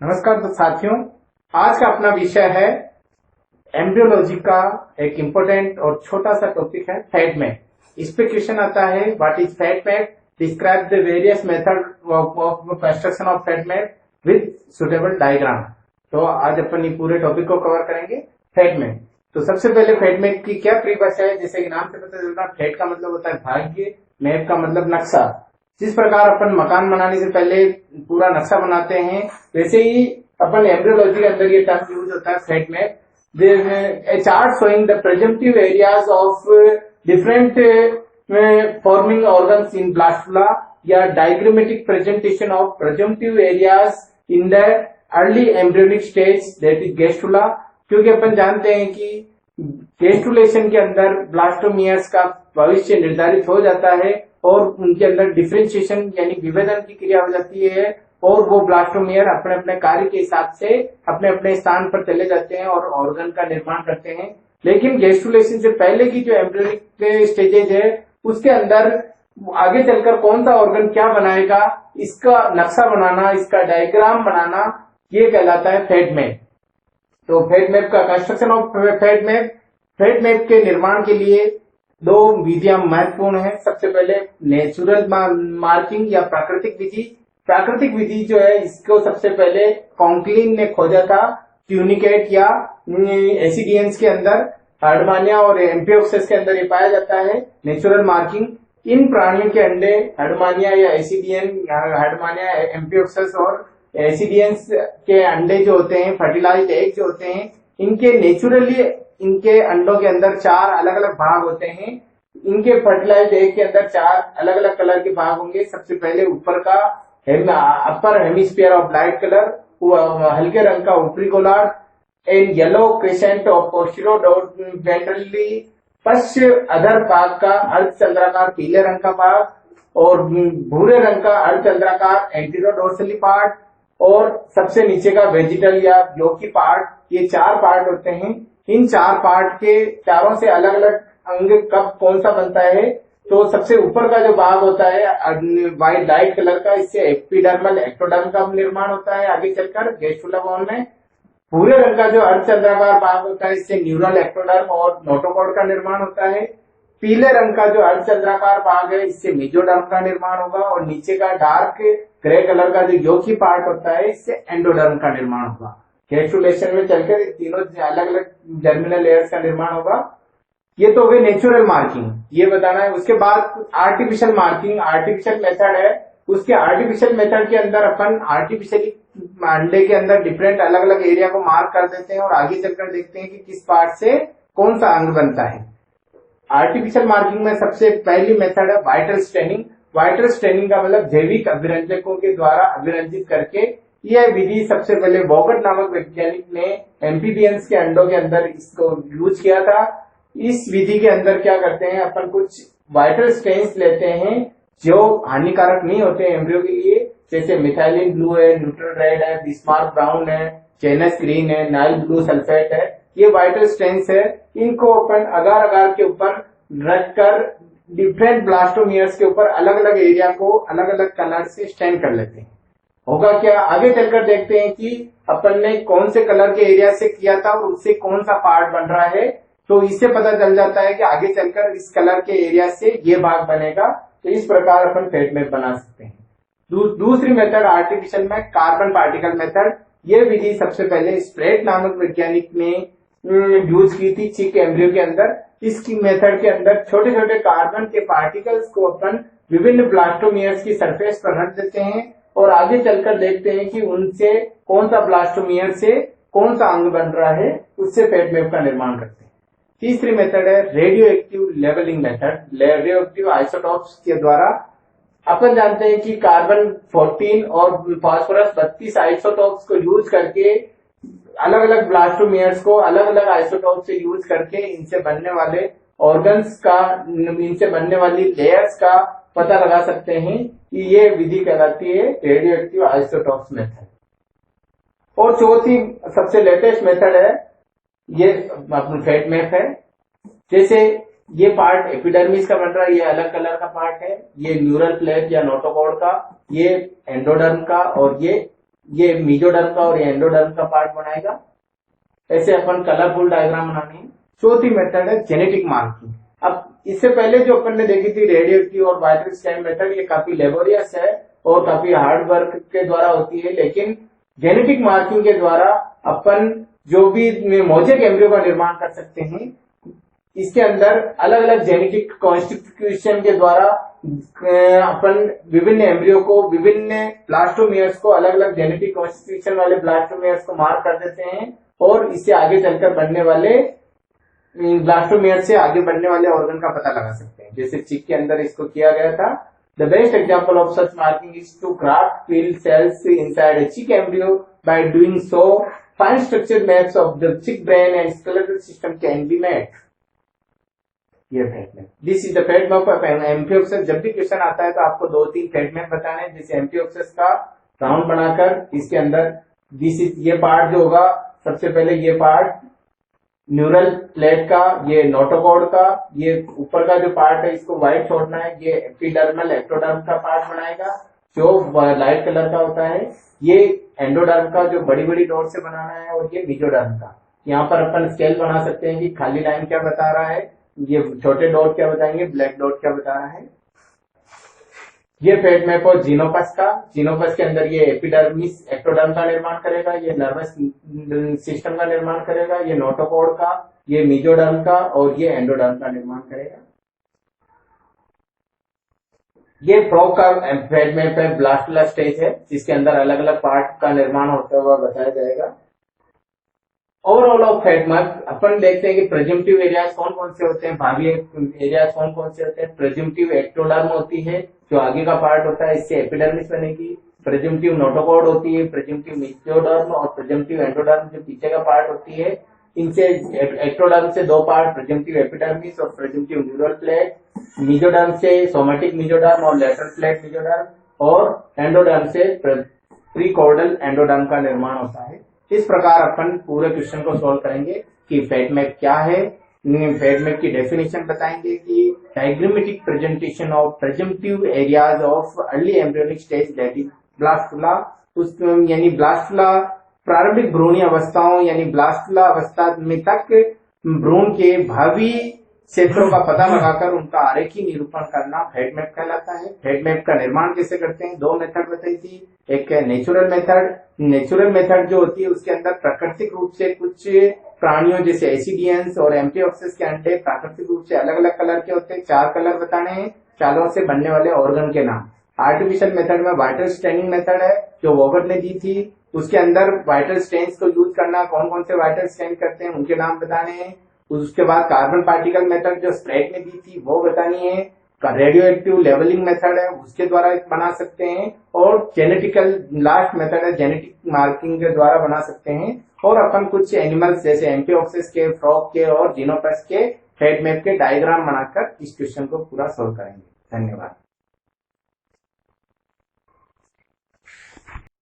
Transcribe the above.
नमस्कार तो साथियों, आज का अपना विषय है एम्ब्रियोलॉजी का एक इम्पोर्टेंट और छोटा सा टॉपिक है फैट मैप। इस पे क्वेश्चन आता है what is fat map, describe the various method of construction of fat map with suitable diagram. तो आज अपन ये पूरे टॉपिक को कवर करेंगे फैट मैप। तो सबसे पहले फैट मैप की क्या परिभाषा है, जैसे कि नाम से पता चलता है फैट का मतलब होता है भाग्य, मैप का मतलब नक्शा। जिस प्रकार अपन मकान बनाने से पहले पूरा नक्शा बनाते हैं, वैसे ही अपन एम्ब्रियोलॉजी के अंदर ये टर्म यूज होता है fat map. A chart showing the presumptive areas of different forming organs in blastula या diagrammatic presentation of presumptive areas in the early embryonic stage, that is gastrula। क्योंकि अपन जानते हैं कि गेस्टुलेशन के अंदर ब्लास्टोमियर्स का भविष्य निर्धारित हो जाता है और उनके अंदर डिफरेंशिएशन यानी विभेदन की क्रिया हो जाती है और वो ब्लास्टोमियर अपने अपने कार्य के हिसाब से अपने अपने स्थान पर चले जाते हैं और ऑर्गन का निर्माण करते हैं। लेकिन गेस्टुलेशन से पहले की जो एम्ब्रियोनिक स्टेजेज है उसके अंदर आगे चलकर कौन सा ऑर्गन क्या बनाएगा, इसका नक्शा बनाना, इसका डायग्राम बनाना, ये कहलाता है फैट मैप। तो फैट मैप का कंस्ट्रक्शन ऑफ फैट मैप के निर्माण के लिए दो विधियां महत्वपूर्ण है। सबसे पहले नेचुरल मार्किंग या प्राकृतिक विधि। प्राकृतिक विधि जो है इसको सबसे पहले कॉन्क्लिन ने खोजा था ट्यूनिकेट या एसिडियंस के अंदर, हर्डमानिया और एम्पियोक्सेस के अंदर ये पाया जाता है नेचुरल मार्किंग। इन प्राणियों के अंडे हर्डमानिया या एसिडियन, हर्डमानिया एम्पियोक्सेस और एसिडियंस के अंडे जो होते हैं, फर्टिलाइज्ड एग जो होते हैं, इनके नेचुरली इनके अंडों के अंदर चार अलग अलग भाग होते हैं। इनके फर्टिलाइज्ड एग के अंदर चार अलग अलग कलर के भाग होंगे। सबसे पहले ऊपर का upper hemisphere of light colour, हल्के रंग का ऊपरी गोलार्ध, and yellow crescent of posterior ventrally, पश्च अधर भाग का अर्धचंद्राकार पीले रंग का भाग और भूरे रंग का अर्धचंद्राकार एंटीरियर डोर्सली पार्ट और सबसे नीचे का वेजिटल या ग्लोकी पार्ट। ये चार पार्ट होते हैं। इन चार पार्ट के चारों से अलग अलग अंग कब कौन सा बनता है, तो सबसे ऊपर का जो भाग होता है वाइट लाइट कलर का, इससे एपिडर्मल एक्टोडर्म का निर्माण होता है आगे चलकर गेस्टुला बोन में। भूरे रंग का जो अर्धचंद्राकार भाग होता है, इससे न्यूरल एक्टोडर्म और नोटोकॉर्ड का निर्माण होता है। पीले रंग का जो अर्धचंद्राकार भाग है, इससे मेजोडर्म का निर्माण होगा और नीचे का डार्क ग्रे कलर का जो योकी पार्ट होता है, इससे एंडोडर्म का निर्माण होगा। गेस्टुलेशन में चलकर तीनों अलग अलग जर्मिनल लेयर्स का निर्माण होगा। ये तो हो गई नेचुरल मार्किंग, ये बताना है। उसके बाद आर्टिफिशियल मार्किंग, आर्टिफिशियल मेथड है। उसके आर्टिफिशियल मेथड के अंदर अपन आर्टिफिशियली अंडे के अंदर डिफरेंट अलग अलग एरिया को मार्क कर देते हैं और आगे चलकर देखते हैं कि किस पार्ट से कौन सा अंग बनता है। आर्टिफिशियल मार्किंग में सबसे पहली मेथड है वाइटल स्टेनिंग। वाइटल स्टेनिंग का मतलब जैविक अभिरंजकों के द्वारा अभिरंजित करके, यह विधि सबसे पहले बॉगट नामक वैज्ञानिक ने एम्फीबियंस के अंडों के अंदर इसको यूज किया था। इस विधि के अंदर क्या करते हैं, अपन कुछ वाइटल स्टेन्स लेते हैं जो हानिकारक नहीं होते एम्ब्रियो के लिए, जैसे मिथाइलिन ब्लू है, न्यूट्रल रेड है, बिस्मार्क ब्राउन है, चेनस ग्रीन है, नाइल ब्लू सल्फेट है। ये वाइटल स्टेन्स है। इनको अपन अगार अगार के ऊपर रखकर डिफरेंट ब्लास्टोमियर्स के ऊपर अलग अलग एरिया को अलग अलग कलर से स्टेन कर लेते हैं। होगा क्या, आगे चलकर देखते हैं कि अपन ने कौन से कलर के एरिया से किया था और उससे कौन सा पार्ट बन रहा है। तो इससे पता चल जाता है कि आगे चलकर इस कलर के एरिया से ये भाग बनेगा। तो इस प्रकार अपन फैट मैप बना सकते हैं। दूसरी मेथड आर्टिफिशियल में कार्बन पार्टिकल मेथड। ये विधि सबसे पहले स्प्रेट नामक वैज्ञानिक ने यूज की थी चिक एम्ब्रियो के अंदर। इसकी मेथड के अंदर छोटे छोटे कार्बन के पार्टिकल्स को अपन विभिन्न ब्लास्टोमियर्स की सरफेस पर रख देते हैं और आगे चलकर देखते हैं कि उनसे कौन सा ब्लास्टोमियर से कौन सा अंग बन रहा है, उससे फैट मैप का निर्माण करते हैं। तीसरी मेथड है radioactive levelling method. Radioactive isotopes के द्वारा अपन जानते हैं कि कार्बन 14 और फास्फोरस 32 आइसोटॉप्स को यूज करके अलग अलग ब्लास्टोमियर्स को अलग अलग आइसोटॉप से यूज करके इनसे बनने वाले ऑर्गन्स का, इनसे बनने वाली लेयर्स का पता लगा सकते हैं कि ये विधि कहलाती है रेडियो एक्टिव आइसोटॉप्स मेथड। और चौथी सबसे लेटेस्ट मेथड है ये अपना फैट मैप है। जैसे ये पार्ट एपिडर्मिस का बन रहा है, ये अलग कलर का पार्ट है, ये न्यूरल प्लेट या नोटोकॉर्ड का, ये एंडोडर्म का और ये ये मीजोडर्म का और ये एंडोडर्म का पार्ट बनाएगा। ऐसे अपन कलरफुल डायग्राम बनानी है। चौथी मेथड है जेनेटिक मार्किंग। अब इससे पहले जो अपन ने देखी थी रेडियो की और वाइटर स्कैन मेथड, ये काफी लेबोरियस है और काफी हार्ड वर्क के द्वारा होती है, लेकिन जेनेटिक मार्किंग के द्वारा अपन जो भी मोजेक एम्ब्रियो का निर्माण कर सकते हैं। इसके अंदर अलग अलग जेनेटिक कॉन्स्टिट्यूशन के द्वारा अपन विभिन्न एम्ब्रियो को, विभिन्न ब्लास्टोमियर्स को, अलग अलग जेनेटिक कॉन्स्टिट्यूशन वाले ब्लास्टोमियर्स को मार्क कर देते हैं और इससे आगे चलकर बनने वाले ब्लास्टोमियर से आगे बढ़ने वाले ऑर्गन का पता लगा सकते हैं। जैसे चिक के अंदर इसको किया गया था। The best example of such marking is to craft fill cells inside a chick embryo. By doing so fine structured maps of the chick brain and skeletal system can be made. ये fate map, this is the fate map of amphioxus. जब भी question आता है तो आपको 2-3 fat map बताने हैं। जैसे एम्फियोक्सेस का राउंड बनाकर इसके अंदर दिस इज, ये पार्ट जो होगा, सबसे पहले ये पार्ट न्यूरल प्लेट का, ये नोटोकॉर्ड का, ये ऊपर का जो पार्ट है इसको व्हाइट छोड़ना है। ये एपिडर्मल एक्टोडर्म का पार्ट बनाएगा जो लाइट कलर का होता है। ये एंडोडर्म का जो बड़ी बड़ी डॉट से बनाना है, और ये मीजोडर्म का। यहाँ पर अपन स्केल बना सकते हैं कि खाली लाइन क्या बता रहा है, ये छोटे डॉट क्या बताएंगे, ब्लैक डॉट क्या बता रहा है। ये फैट मैप और जीनोपस का, जीनोपस के अंदर ये एपिडर्मिस एक्टोडर्म का निर्माण करेगा, ये नर्वस सिस्टम का निर्माण करेगा, ये नोटोकॉर्ड का, ये मीजोडर्म का और ये एंडोडर्म का निर्माण करेगा। ये फ्रॉग का फैट मैप है, ब्लास्टुला स्टेज है, जिसके अंदर अलग अलग पार्ट का निर्माण होता हुआ बताया जाएगा। ओवरऑल ऑफ फैट मैप अपन देखते हैं कि प्रेजम्पटिव एरियाज कौन कौन से होते हैं, भावी एरियाज कौन कौन से होते हैं। प्रेजम्पटिव एक्टोडर्म होती है जो आगे का पार्ट होता है, इससे एपिडर्मिस बनेगी। प्रेजम्पटिव नोटोकॉर्ड होती है, प्रेजम्पटिव मीजोडर्म और प्रेजम्पटिव एंडोडर्म जो पीछे का पार्ट होती है। इनसे एक्टोडर्म से 2 पार्ट, प्रेजम्पटिव एपिडर्मिस और प्रेजम्पटिव न्यूरल प्लेट। मीजोडर्म से सोमेटिक मीजोडर्म और लेटरल प्लेट मीजोडर्म, और एंडोडर्म से प्रीकॉर्डल एंडोडर्म का निर्माण होता है। इस प्रकार अपन पूरे क्वेश्चन को सॉल्व करेंगे कि फैट मैप क्या है, फैट मैप की डेफिनेशन बताएंगे कि diagrammatic presentation of presumptive areas of early embryonic stage that is blastula. यानी ब्लास्टुला प्रारंभिक भ्रूणी अवस्थाओं यानी ब्लास्टुला अवस्था में तक भ्रूण के भावी क्षेत्रों का पता लगाकर उनका आरेखी निरूपण करना फैट मैप कहलाता है। फैट मैप का निर्माण कैसे करते हैं, 2 मेथड बताई थी। एक है नेचुरल मेथड। नेचुरल मेथड जो होती है उसके अंदर प्राकृतिक रूप से कुछ प्राणियों जैसे एसिडियंस और एम्फियोक्सेस के अंडे प्राकृतिक रूप से अलग अलग कलर के होते हैं। 4 कलर बताने हैं, चारों से बनने वाले ऑर्गन के नाम। आर्टिफिशियल मेथड में वाइटल स्टेनिंग मेथड है जो वॉगट ने दी थी। उसके अंदर वाइटल स्टेन्स को यूज करना, कौन कौन से वाइटल स्टेन करते हैं उनके नाम बताने हैं। उसके बाद कार्बन पार्टिकल मेथड जो स्प्रेड ने दी थी वो बतानी है। रेडियो एक्टिव लेवलिंग मेथड है, उसके द्वारा बना सकते हैं। और जेनेटिकल लास्ट मेथड है, जेनेटिक मार्किंग के द्वारा बना सकते हैं। और अपन कुछ एनिमल्स जैसे एम्फियोक्सेस के, फ्रॉग के और जीनोपस के फैट मैप के डायग्राम बनाकर इस क्वेश्चन को पूरा सोल्व करेंगे। धन्यवाद।